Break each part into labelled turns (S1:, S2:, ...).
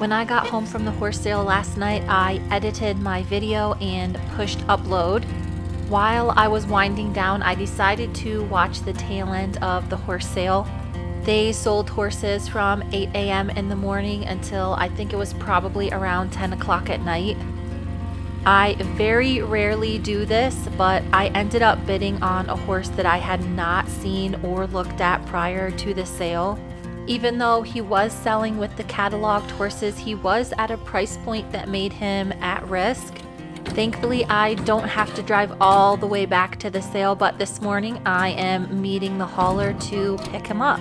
S1: When I got home from the horse sale last night, I edited my video and pushed upload. While I was winding down, I decided to watch the tail end of the horse sale. They sold horses from 8 a.m. in the morning until I think it was probably around 10 o'clock at night. I very rarely do this, but I ended up bidding on a horse that I had not seen or looked at prior to the sale. Even though he was selling with the cataloged horses, he was at a price point that made him at risk. Thankfully, I don't have to drive all the way back to the sale, but this morning I am meeting the hauler to pick him up.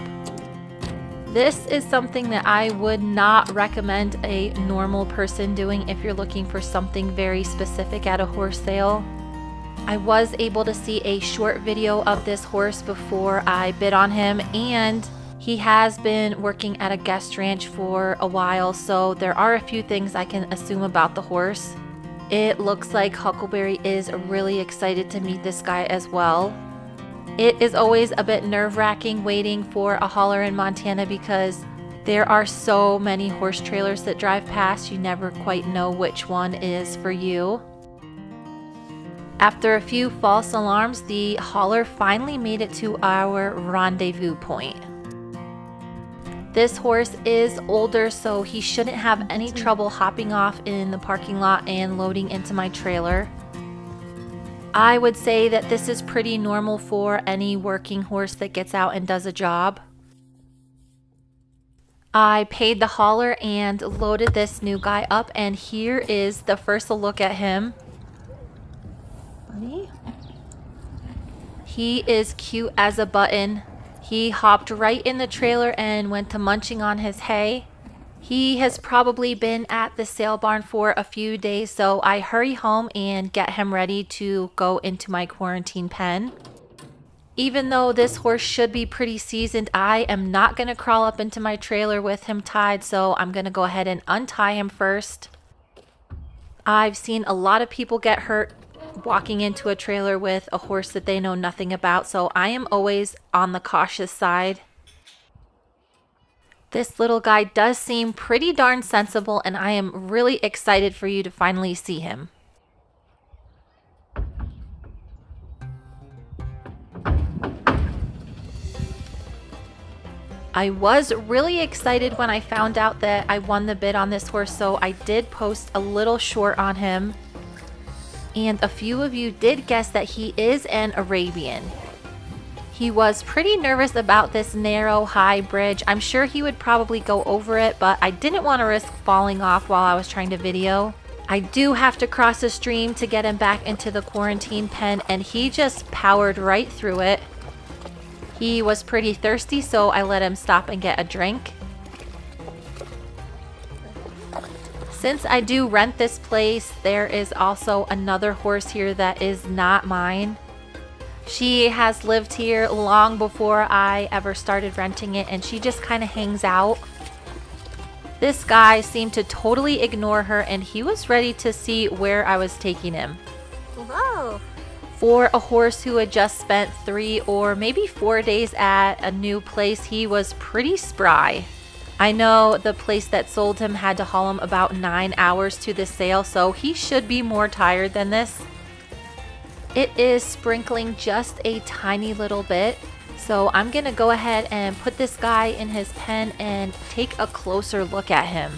S1: This is something that I would not recommend a normal person doing if you're looking for something very specific at a horse sale. I was able to see a short video of this horse before I bid on him, and he has been working at a guest ranch for a while, so there are a few things I can assume about the horse. It looks like Huckleberry is really excited to meet this guy as well. It is always a bit nerve-wracking waiting for a hauler in Montana because there are so many horse trailers that drive past, you never quite know which one is for you. After a few false alarms, the hauler finally made it to our rendezvous point. This horse is older, so he shouldn't have any trouble hopping off in the parking lot and loading into my trailer. I would say that this is pretty normal for any working horse that gets out and does a job. I paid the hauler and loaded this new guy up, and here is the first look at him. Bunny. He is cute as a button. He hopped right in the trailer and went to munching on his hay. He has probably been at the sale barn for a few days, so I hurry home and get him ready to go into my quarantine pen. Even though this horse should be pretty seasoned, I am not going to crawl up into my trailer with him tied, so I'm going to go ahead and untie him first. I've seen a lot of people get hurt walking into a trailer with a horse that they know nothing about, so I am always on the cautious side. This little guy does seem pretty darn sensible, and I am really excited for you to finally see him. I was really excited when I found out that I won the bid on this horse, so I did post a little short on him. And a few of you did guess that he is an Arabian. He was pretty nervous about this narrow, high bridge. I'm sure he would probably go over it, but I didn't want to risk falling off while I was trying to video. I do have to cross a stream to get him back into the quarantine pen, and he just powered right through it. He was pretty thirsty, so I let him stop and get a drink. Since I do rent this place, there is also another horse here that is not mine. She has lived here long before I ever started renting it, and she just kind of hangs out. This guy seemed to totally ignore her, and he was ready to see where I was taking him.
S2: Whoa!
S1: For a horse who had just spent 3 or maybe 4 days at a new place, he was pretty spry. I know the place that sold him had to haul him about 9 hours to the sale, so he should be more tired than this. It is sprinkling just a tiny little bit, so I'm gonna go ahead and put this guy in his pen and take a closer look at him.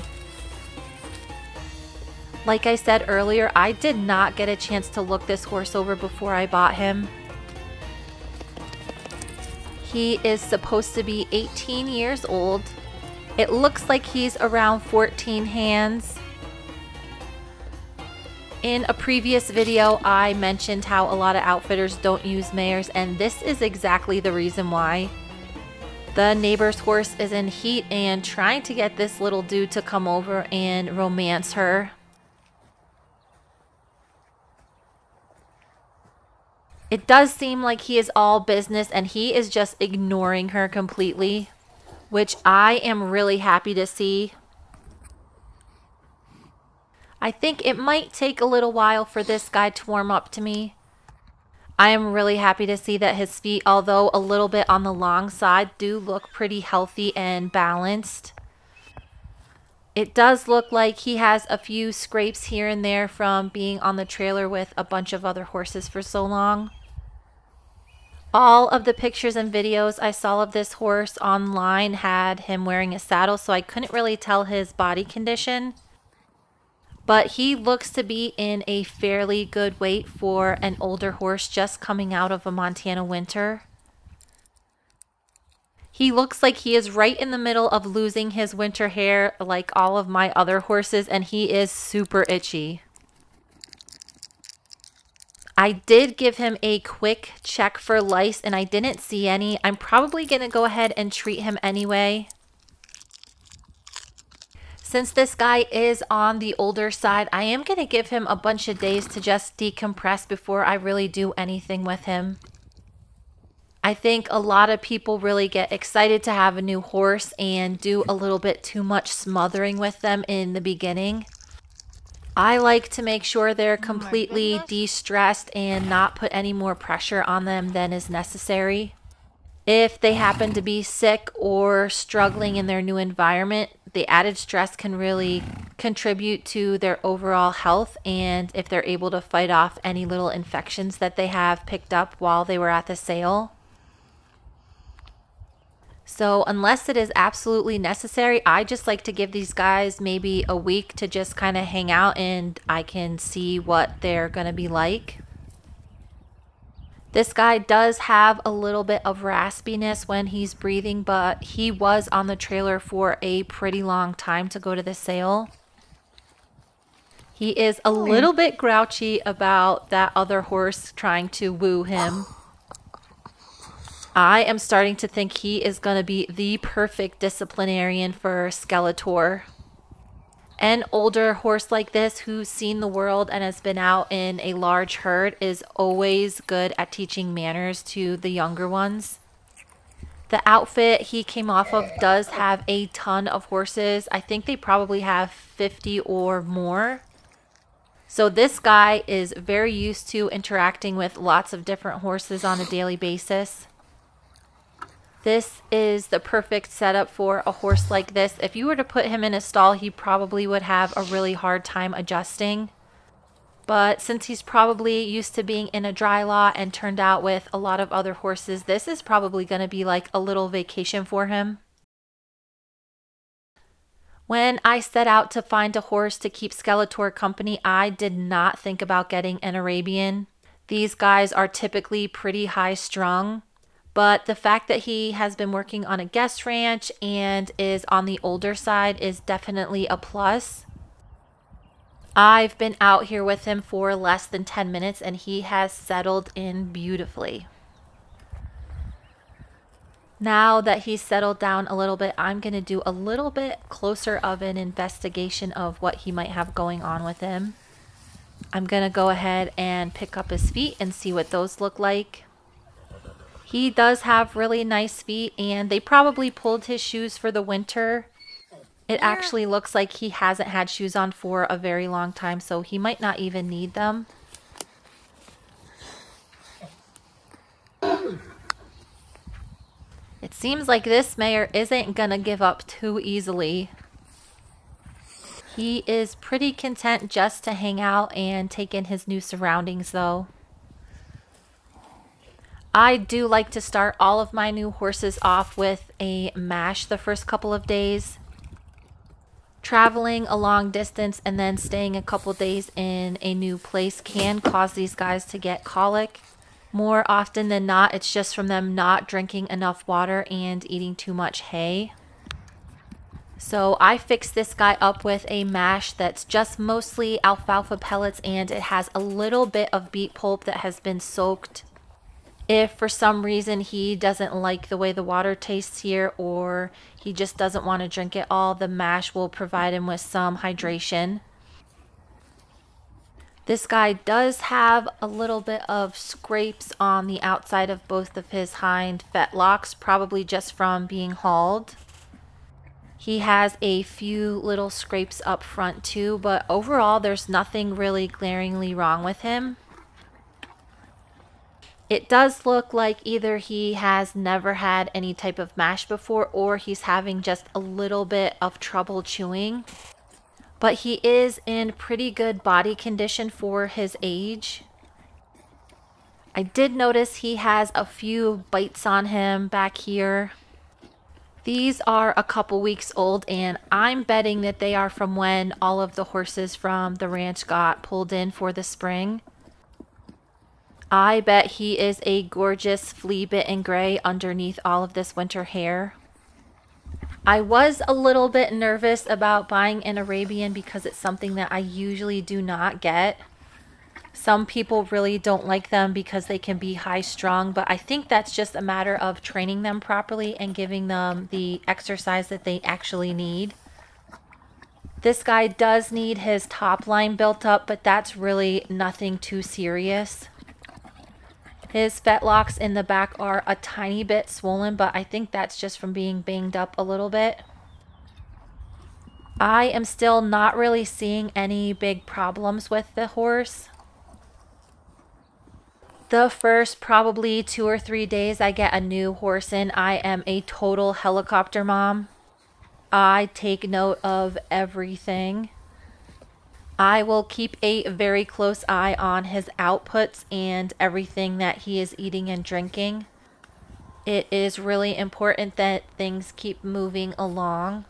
S1: Like I said earlier, I did not get a chance to look this horse over before I bought him. He is supposed to be 18 years old. It looks like he's around 14 hands. In a previous video, I mentioned how a lot of outfitters don't use mares, and this is exactly the reason why. The neighbor's horse is in heat and trying to get this little dude to come over and romance her. It does seem like he is all business, and he is just ignoring her completely, which I am really happy to see. I think it might take a little while for this guy to warm up to me. I am really happy to see that his feet, although a little bit on the long side, do look pretty healthy and balanced. It does look like he has a few scrapes here and there from being on the trailer with a bunch of other horses for so long. All of the pictures and videos I saw of this horse online had him wearing a saddle, so I couldn't really tell his body condition. But he looks to be in a fairly good weight for an older horse just coming out of a Montana winter. He looks like he is right in the middle of losing his winter hair like all of my other horses, and he is super itchy. I did give him a quick check for lice and I didn't see any. I'm probably going to go ahead and treat him anyway. Since this guy is on the older side, I am going to give him a bunch of days to just decompress before I really do anything with him. I think a lot of people really get excited to have a new horse and do a little bit too much smothering with them in the beginning. I like to make sure they're completely de-stressed and not put any more pressure on them than is necessary. If they happen to be sick or struggling in their new environment, the added stress can really contribute to their overall health, and if they're able to fight off any little infections that they have picked up while they were at the sale. So unless it is absolutely necessary, I just like to give these guys maybe a week to just kind of hang out and I can see what they're going to be like. This guy does have a little bit of raspiness when he's breathing, but he was on the trailer for a pretty long time to go to the sale. He is a little bit grouchy about that other horse trying to woo him. I am starting to think he is going to be the perfect disciplinarian for Skeletor. An older horse like this who's seen the world and has been out in a large herd is always good at teaching manners to the younger ones. The outfit he came off of does have a ton of horses. I think they probably have 50 or more. So this guy is very used to interacting with lots of different horses on a daily basis. This is the perfect setup for a horse like this. If you were to put him in a stall, he probably would have a really hard time adjusting. But since he's probably used to being in a dry lot and turned out with a lot of other horses, this is probably going to be like a little vacation for him. When I set out to find a horse to keep Skeletor company, I did not think about getting an Arabian. These guys are typically pretty high strung. But the fact that he has been working on a guest ranch and is on the older side is definitely a plus. I've been out here with him for less than 10 minutes and he has settled in beautifully. Now that he's settled down a little bit, I'm going to do a little bit closer of an investigation of what he might have going on with him. I'm going to go ahead and pick up his feet and see what those look like. He does have really nice feet and they probably pulled his shoes for the winter. It actually looks like he hasn't had shoes on for a very long time, so he might not even need them. It seems like this mare isn't gonna give up too easily. He is pretty content just to hang out and take in his new surroundings though. I do like to start all of my new horses off with a mash the first couple of days. Traveling a long distance and then staying a couple days in a new place can cause these guys to get colic. More often than not, it's just from them not drinking enough water and eating too much hay. So I fixed this guy up with a mash that's just mostly alfalfa pellets and it has a little bit of beet pulp that has been soaked. If for some reason he doesn't like the way the water tastes here or he just doesn't want to drink it all, the mash will provide him with some hydration. This guy does have a little bit of scrapes on the outside of both of his hind fetlocks, probably just from being hauled. He has a few little scrapes up front too, but overall there's nothing really glaringly wrong with him. It does look like either he has never had any type of mash before or he's having just a little bit of trouble chewing. But he is in pretty good body condition for his age. I did notice he has a few bites on him back here. These are a couple weeks old, and I'm betting that they are from when all of the horses from the ranch got pulled in for the spring. I bet he is a gorgeous flea bitten gray underneath all of this winter hair. I was a little bit nervous about buying an Arabian because it's something that I usually do not get. Some people really don't like them because they can be high strung, but I think that's just a matter of training them properly and giving them the exercise that they actually need. This guy does need his top line built up, but that's really nothing too serious. His fetlocks in the back are a tiny bit swollen, but I think that's just from being banged up a little bit. I am still not really seeing any big problems with the horse. The first probably 2 or 3 days I get a new horse in, I am a total helicopter mom. I take note of everything. I will keep a very close eye on his outputs and everything that he is eating and drinking. It is really important that things keep moving along.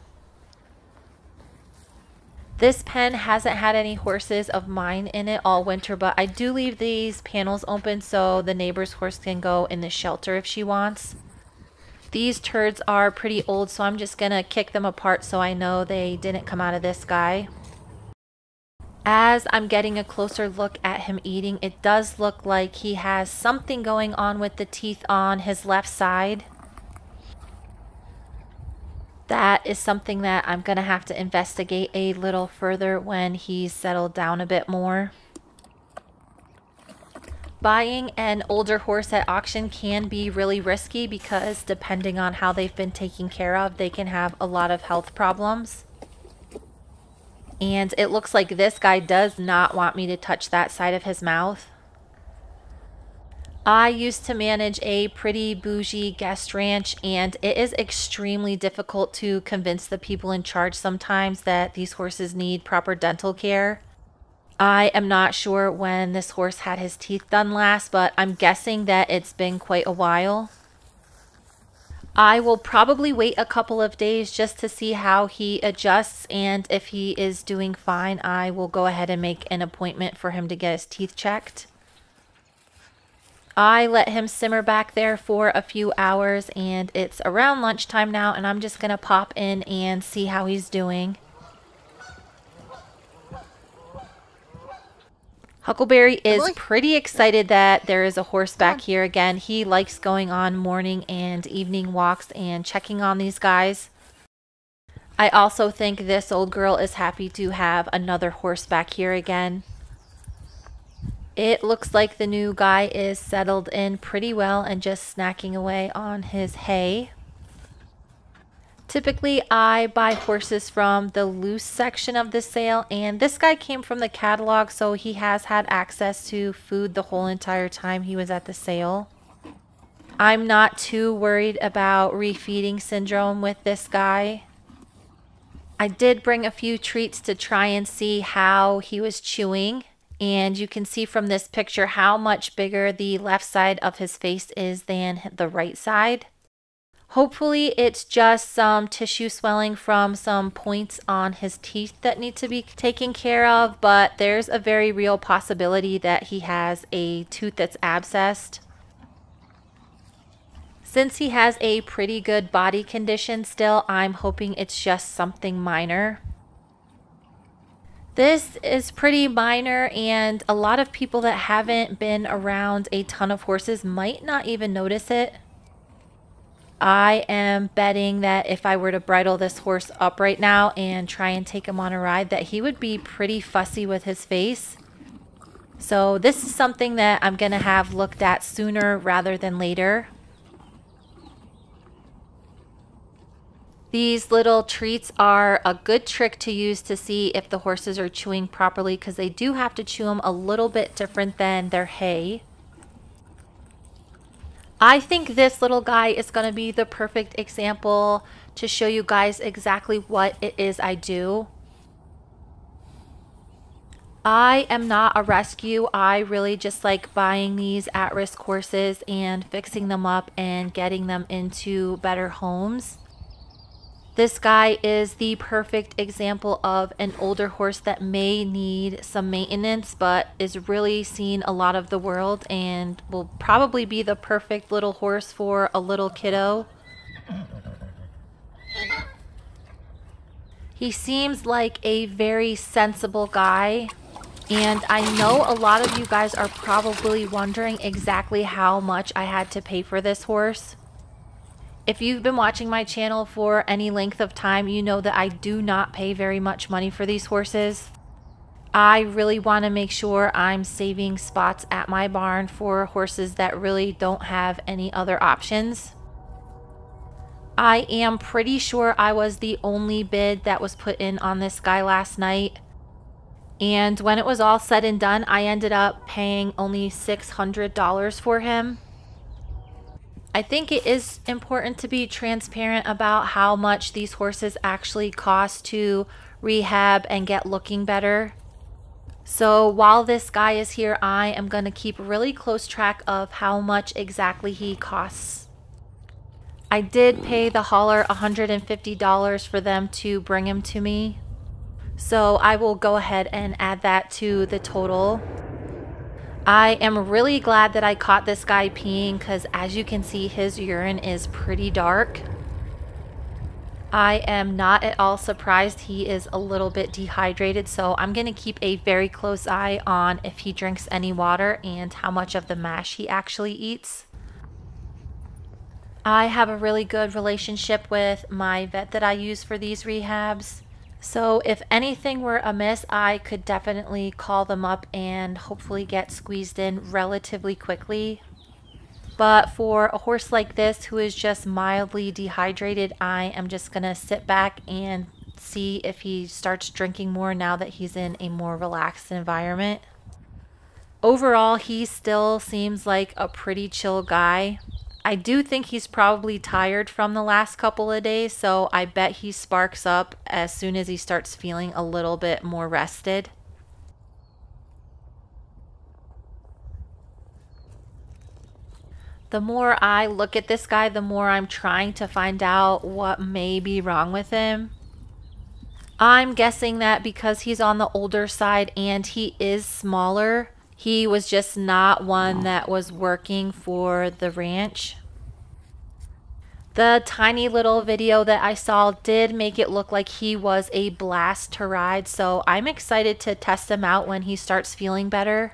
S1: This pen hasn't had any horses of mine in it all winter, but I do leave these panels open so the neighbor's horse can go in the shelter if she wants. These turds are pretty old, so I'm just gonna kick them apart so I know they didn't come out of this guy. As I'm getting a closer look at him eating, it does look like he has something going on with the teeth on his left side. That is something that I'm going to have to investigate a little further when he's settled down a bit more. Buying an older horse at auction can be really risky because depending on how they've been taken care of, they can have a lot of health problems. And it looks like this guy does not want me to touch that side of his mouth. I used to manage a pretty bougie guest ranch, and it is extremely difficult to convince the people in charge sometimes that these horses need proper dental care. I am not sure when this horse had his teeth done last, but I'm guessing that it's been quite a while. I will probably wait a couple of days just to see how he adjusts, and if he is doing fine, I will go ahead and make an appointment for him to get his teeth checked. I let him simmer back there for a few hours, and it's around lunchtime now, and I'm just going to pop in and see how he's doing. Huckleberry is pretty excited that there is a horse back here again. He likes going on morning and evening walks and checking on these guys. I also think this old girl is happy to have another horse back here again. It looks like the new guy is settled in pretty well and just snacking away on his hay. Typically, I buy horses from the loose section of the sale, and this guy came from the catalog, so he has had access to food the whole entire time he was at the sale. I'm not too worried about refeeding syndrome with this guy. I did bring a few treats to try and see how he was chewing, and you can see from this picture how much bigger the left side of his face is than the right side. Hopefully it's just some tissue swelling from some points on his teeth that need to be taken care of, but there's a very real possibility that he has a tooth that's abscessed. Since he has a pretty good body condition still, I'm hoping it's just something minor. This is pretty minor, and a lot of people that haven't been around a ton of horses might not even notice it. I am betting that if I were to bridle this horse up right now and try and take him on a ride, that he would be pretty fussy with his face. So this is something that I'm going to have looked at sooner rather than later. These little treats are a good trick to use to see if the horses are chewing properly, because they do have to chew them a little bit different than their hay. I think this little guy is going to be the perfect example to show you guys exactly what it is I do. I am not a rescue. I really just like buying these at-risk horses and fixing them up and getting them into better homes. This guy is the perfect example of an older horse that may need some maintenance, but is really seen a lot of the world and will probably be the perfect little horse for a little kiddo. He seems like a very sensible guy, and I know a lot of you guys are probably wondering exactly how much I had to pay for this horse. If you've been watching my channel for any length of time, you know that I do not pay very much money for these horses. I really want to make sure I'm saving spots at my barn for horses that really don't have any other options. I am pretty sure I was the only bid that was put in on this guy last night. And when it was all said and done, I ended up paying only $600 for him. I think it is important to be transparent about how much these horses actually cost to rehab and get looking better. So while this guy is here, I am going to keep really close track of how much exactly he costs. I did pay the hauler $150 for them to bring him to me. So I will go ahead and add that to the total. I am really glad that I caught this guy peeing because, as you can see, his urine is pretty dark. I am not at all surprised he is a little bit dehydrated, so I'm going to keep a very close eye on if he drinks any water and how much of the mash he actually eats. I have a really good relationship with my vet that I use for these rehabs. So if anything were amiss, I could definitely call them up and hopefully get squeezed in relatively quickly. But for a horse like this who is just mildly dehydrated, I am just going to sit back and see if he starts drinking more now that he's in a more relaxed environment. Overall, he still seems like a pretty chill guy. I do think he's probably tired from the last couple of days, so I bet he sparks up as soon as he starts feeling a little bit more rested. The more I look at this guy, the more I'm trying to find out what may be wrong with him. I'm guessing that because he's on the older side and he is smaller, he was just not one that was working for the ranch. The tiny little video that I saw did make it look like he was a blast to ride, so I'm excited to test him out when he starts feeling better.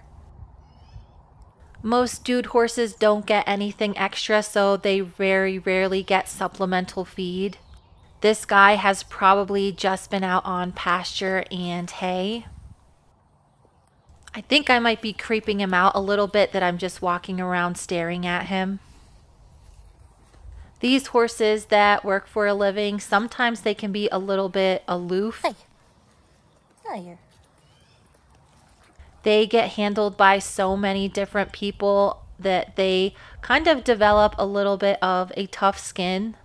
S1: Most dude horses don't get anything extra, so they very rarely get supplemental feed. This guy has probably just been out on pasture and hay. I think I might be creeping him out a little bit that I'm just walking around staring at him. These horses that work for a living, sometimes they can be a little bit aloof.
S2: Hey. Here.
S1: They get handled by so many different people that they kind of develop a little bit of a tough skin.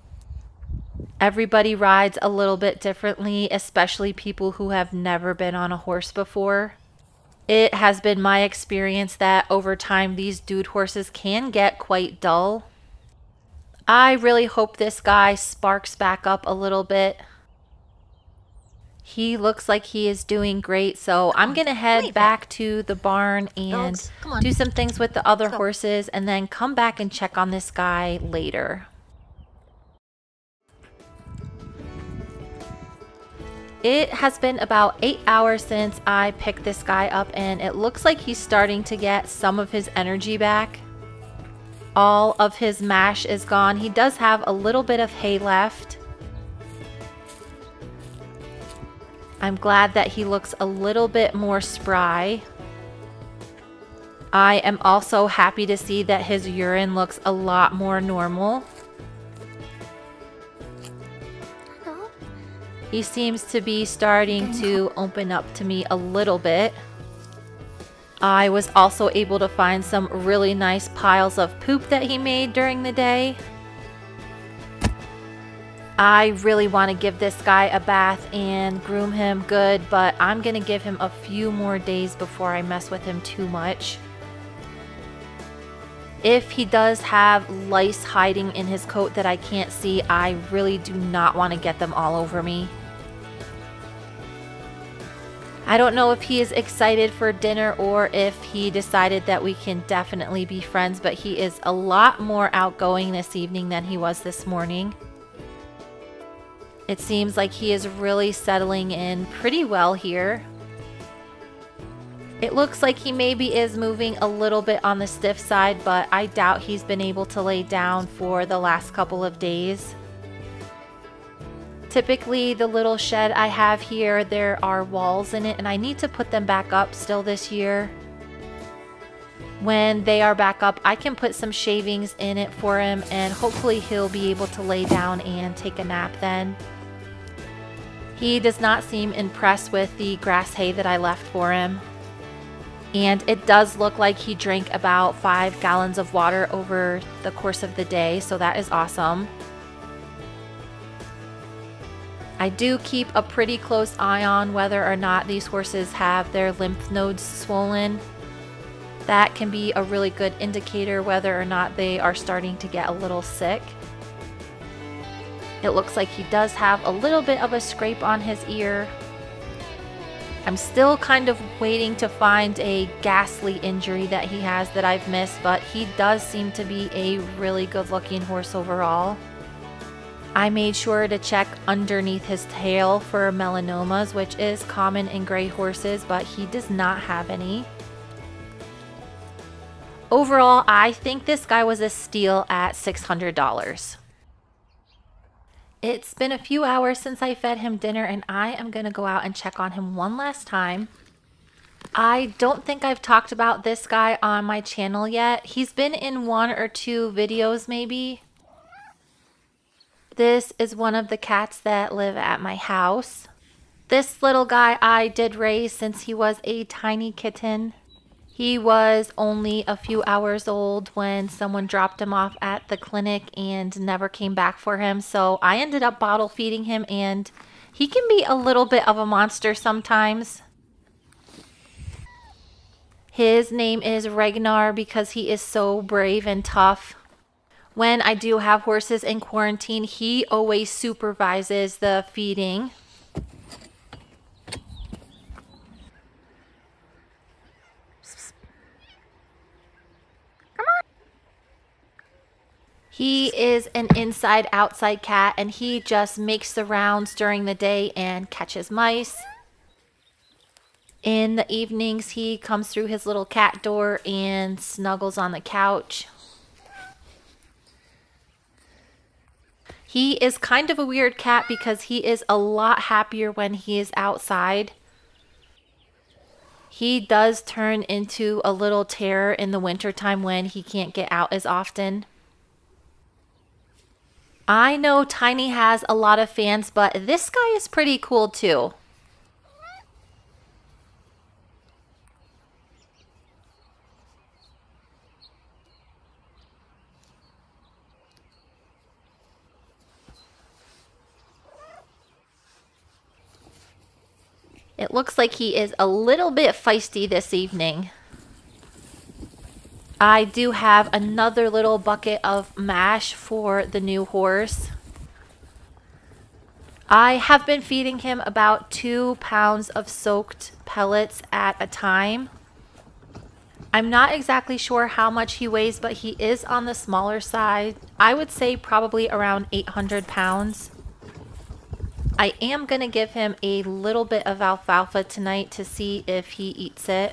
S1: Everybody rides a little bit differently, especially people who have never been on a horse before. It has been my experience that over time these dude horses can get quite dull. I really hope this guy sparks back up a little bit. He looks like he is doing great, so I'm going to head back to the barn and do some things with the other horses and then come back and check on this guy later. It has been about 8 hours since I picked this guy up, and it looks like he's starting to get some of his energy back. All of his mash is gone. He does have a little bit of hay left. I'm glad that he looks a little bit more spry. I am also happy to see that his urine looks a lot more normal. He seems to be starting to open up to me a little bit. I was also able to find some really nice piles of poop that he made during the day. I really want to give this guy a bath and groom him good, but I'm going to give him a few more days before I mess with him too much. If he does have lice hiding in his coat that I can't see, I really do not want to get them all over me. I don't know if he is excited for dinner or if he decided that we can definitely be friends, but he is a lot more outgoing this evening than he was this morning. It seems like he is really settling in pretty well here. It looks like he maybe is moving a little bit on the stiff side, but I doubt he's been able to lay down for the last couple of days. Typically, the little shed I have here, there are walls in it, and I need to put them back up still this year. When they are back up, I can put some shavings in it for him, and hopefully he'll be able to lay down and take a nap then. He does not seem impressed with the grass hay that I left for him. And it does look like he drank about 5 gallons of water over the course of the day, so that is awesome. I do keep a pretty close eye on whether or not these horses have their lymph nodes swollen. That can be a really good indicator whether or not they are starting to get a little sick. It looks like he does have a little bit of a scrape on his ear. I'm still kind of waiting to find a ghastly injury that he has that I've missed, but he does seem to be a really good looking horse overall. I made sure to check underneath his tail for melanomas, which is common in gray horses, but he does not have any. Overall, I think this guy was a steal at $600. It's been a few hours since I fed him dinner, and I am going to go out and check on him one last time. I don't think I've talked about this guy on my channel yet. He's been in 1 or 2 videos maybe. This is one of the cats that live at my house. This little guy I did raise since he was a tiny kitten. He was only a few hours old when someone dropped him off at the clinic and never came back for him. So I ended up bottle feeding him, and he can be a little bit of a monster sometimes. His name is Regnar because he is so brave and tough. When I do have horses in quarantine, he always supervises the feeding. He is an inside-outside cat, and he just makes the rounds during the day and catches mice. In the evenings, he comes through his little cat door and snuggles on the couch. He is kind of a weird cat because he is a lot happier when he is outside. He does turn into a little terror in the wintertime when he can't get out as often. I know Tiny has a lot of fans, but this guy is pretty cool too. It looks like he is a little bit feisty this evening. I do have another little bucket of mash for the new horse. I have been feeding him about 2 pounds of soaked pellets at a time. I'm not exactly sure how much he weighs, but he is on the smaller side. I would say probably around 800 pounds. I am going to give him a little bit of alfalfa tonight to see if he eats it.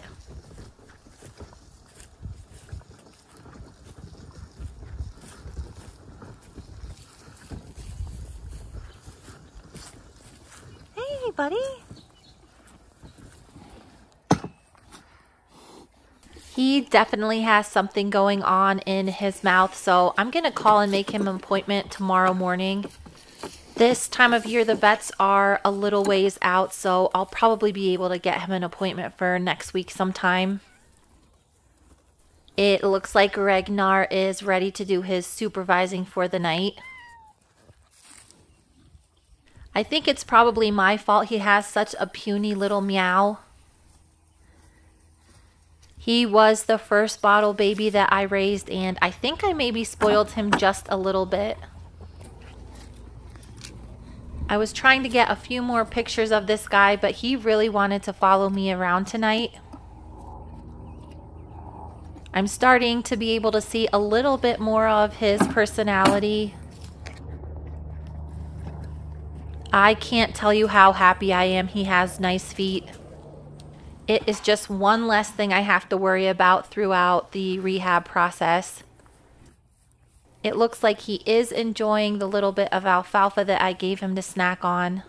S2: Hey, buddy.
S1: He definitely has something going on in his mouth, so I'm going to call and make him an appointment tomorrow morning. This time of year, the vets are a little ways out, so I'll probably be able to get him an appointment for next week sometime. It looks like Regnar is ready to do his supervising for the night. I think it's probably my fault he has such a puny little meow. He was the first bottle baby that I raised, and I think I maybe spoiled him just a little bit. I was trying to get a few more pictures of this guy, but he really wanted to follow me around tonight. I'm starting to be able to see a little bit more of his personality. I can't tell you how happy I am he has nice feet. It is just one less thing I have to worry about throughout the rehab process. It looks like he is enjoying the little bit of alfalfa that I gave him to snack on.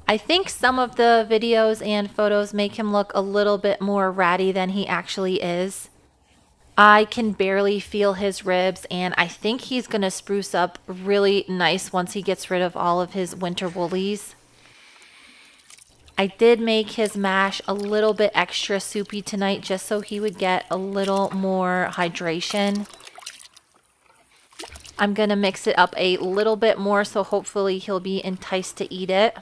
S1: I think some of the videos and photos make him look a little bit more ratty than he actually is. I can barely feel his ribs, and I think he's going to spruce up really nice once he gets rid of all of his winter woolies. I did make his mash a little bit extra soupy tonight just so he would get a little more hydration. I'm going to mix it up a little bit more so hopefully he'll be enticed to eat it.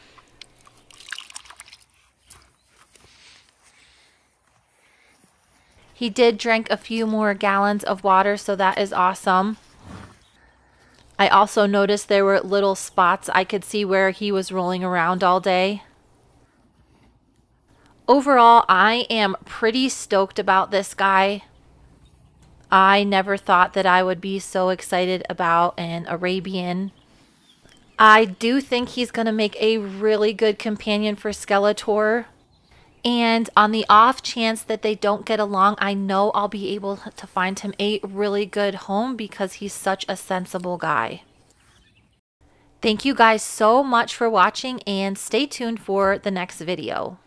S1: He did drink a few more gallons of water, so that is awesome. I also noticed there were little spots I could see where he was rolling around all day. Overall, I am pretty stoked about this guy. I never thought that I would be so excited about an Arabian. I do think he's going to make a really good companion for Skeletor. And on the off chance that they don't get along, I know I'll be able to find him a really good home because he's such a sensible guy. Thank you guys so much for watching, and stay tuned for the next video.